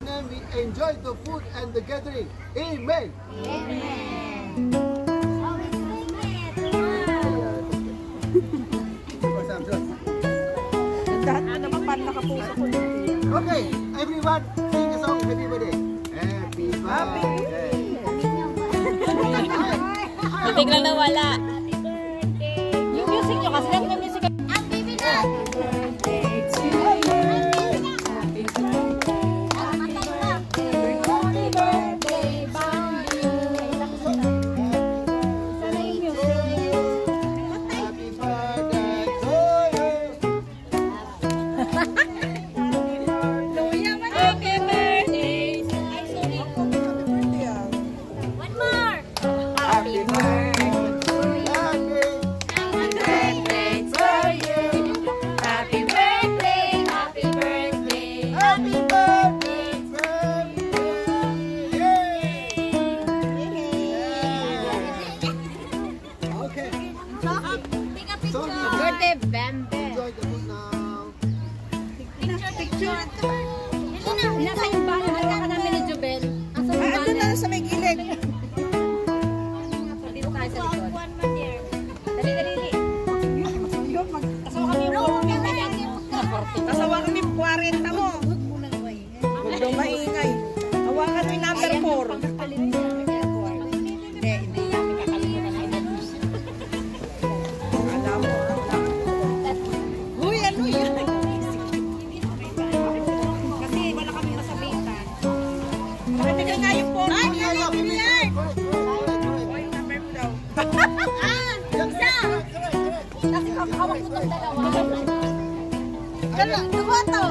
And we enjoy the food and the gathering. Amen. Okay, everyone, sing a song. Happy birthday. Happy birthday. Biglang nawala. Yung music nyo kasi may music. Ang bibigyan. Nasa yung bala, handa ka namin ni Jubel. Asa yung bala? Ando na sa may gilid. Dito tayo sa likod. Dali, dali. Kasawa kami yung 40. Kasawa kami yung 40 mo. Huwag daw maingay. Hawakan mo yung number 4. Hindi namin kakalimutan na inabuse. Alam mo. Uy, ano yun? Teka nga yung phone. Ay, yan! O, yung number mo daw. Isa! Kasi hawak mo itong dalawa. Dalawa to.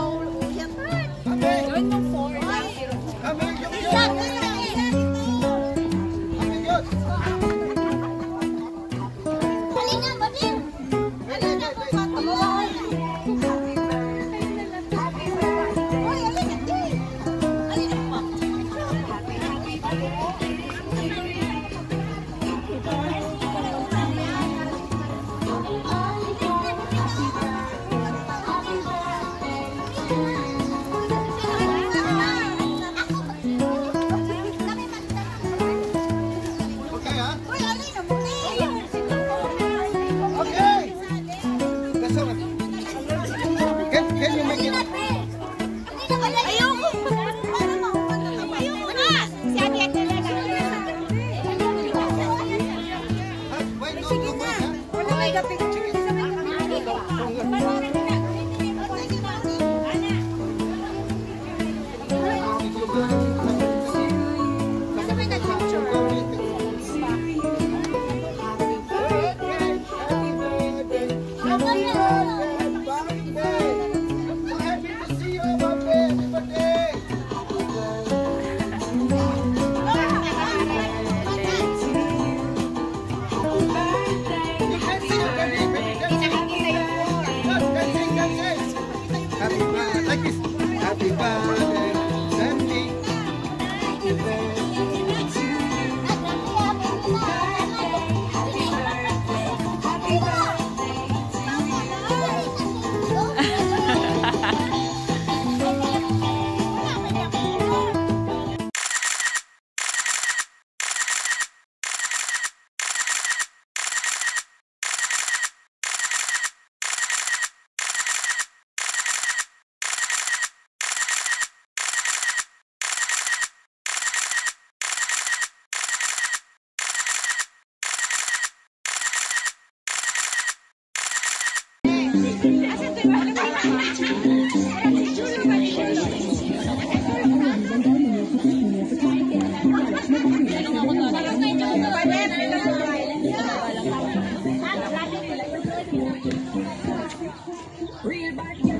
Gawin mong 4. Isa! Halina, Babin! Halina, patuloy!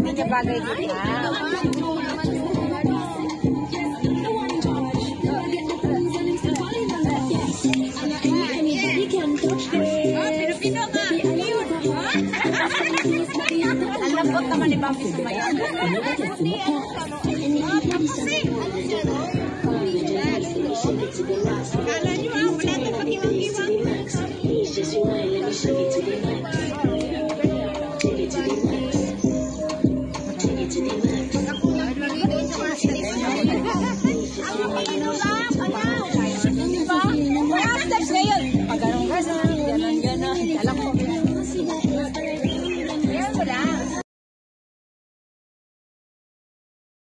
Hindi bagay kita. Ang lambot naman ni Bobby sa mayan. Kala